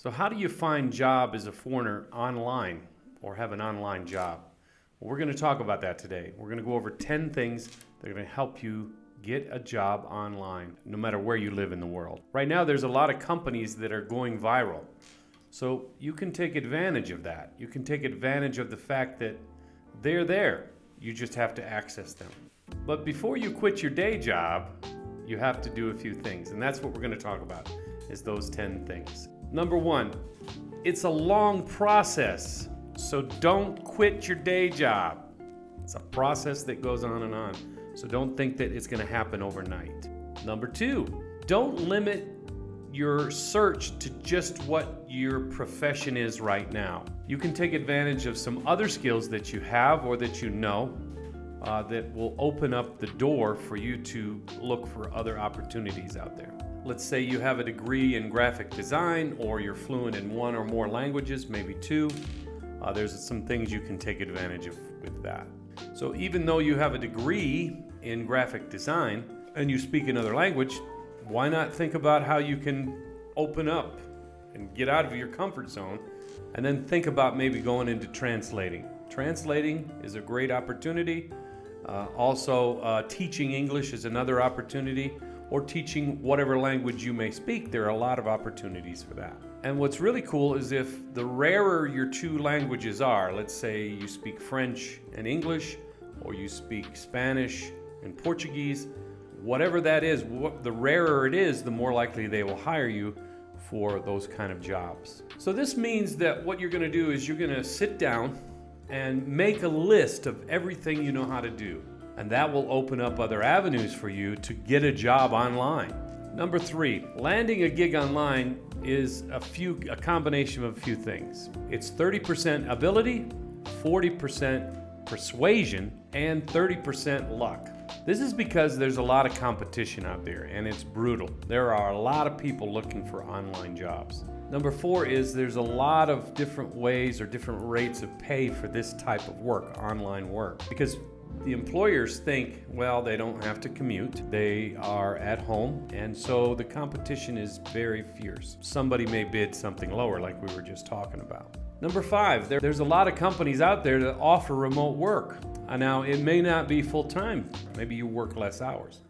So how do you find job as a foreigner online or have an online job? Well, we're going to talk about that today. We're going to go over 10 things that are going to help you get a job online, no matter where you live in the world. Right now, there's a lot of companies that are going viral. So you can take advantage of that. You can take advantage of the fact that they're there. You just have to access them. But before you quit your day job, you have to do a few things. And that's what we're going to talk about, is those 10 things. Number one, it's a long process. So don't quit your day job. It's a process that goes on and on. So don't think that it's going to happen overnight. Number two, don't limit your search to just what your profession is right now. You can take advantage of some other skills that you have or that you know that will open up the door for you to look for other opportunities out there. Let's say you have a degree in graphic design, or you're fluent in one or more languages, maybe two. There's some things you can take advantage of with that. So even though you have a degree in graphic design and you speak another language, why not think about how you can open up and get out of your comfort zone, and then think about maybe going into translating. Translating is a great opportunity. Also, teaching English is another opportunity, or teaching whatever language you may speak. There are a lot of opportunities for that. And what's really cool is if the rarer your two languages are, let's say you speak French and English, or you speak Spanish and Portuguese, whatever that is, the rarer it is, the more likely they will hire you for those kind of jobs. So this means that what you're going to do is you're going to sit down and make a list of everything you know how to do. And that will open up other avenues for you to get a job online. Number three, landing a gig online is a combination of a few things. It's 30% ability, 40% persuasion, and 30% luck. This is because there's a lot of competition out there, and it's brutal. There are a lot of people looking for online jobs. Number four is there's a lot of different ways or different rates of pay for this type of work, online work, because the employers think, well, they don't have to commute. They are at home, and so the competition is very fierce. Somebody may bid something lower, like we were just talking about. Number five, there's a lot of companies out there that offer remote work. Now, it may not be full-time. Maybe you work less hours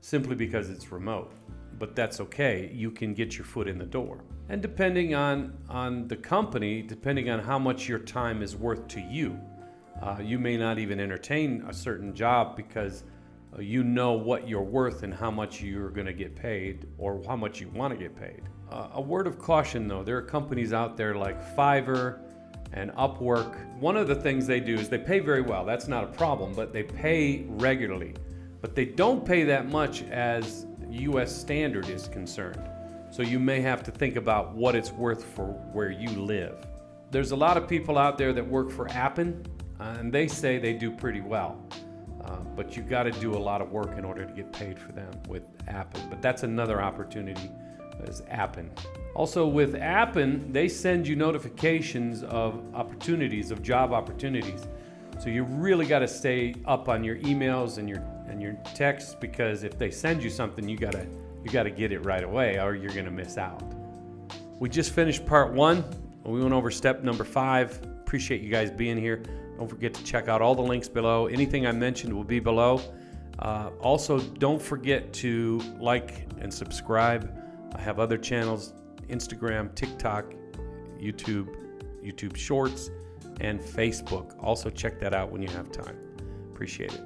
simply because it's remote, but that's okay. You can get your foot in the door. And depending on the company, depending on how much your time is worth to you, you may not even entertain a certain job because you know what you're worth and how much you're going to get paid, or how much you want to get paid. A word of caution though, there are companies out there like Fiverr and Upwork. One of the things they do is they pay very well. That's not a problem, but they pay regularly. But they don't pay that much as US standard is concerned. So you may have to think about what it's worth for where you live. There's a lot of people out there that work for Appen, and they say they do pretty well. But you got to do a lot of work in order to get paid for them with Appen. But that's another opportunity, is Appen. Also with Appen, they send you notifications of opportunities, of job opportunities. So you really got to stay up on your emails and your texts, because if they send you something, you got to get it right away, or you're going to miss out. We just finished part one. We went over step number 5. Appreciate you guys being here. Don't forget to check out all the links below. Anything I mentioned will be below. Also, don't forget to like and subscribe. I have other channels: Instagram, TikTok, YouTube Shorts, and Facebook. Also check that out when you have time. Appreciate it.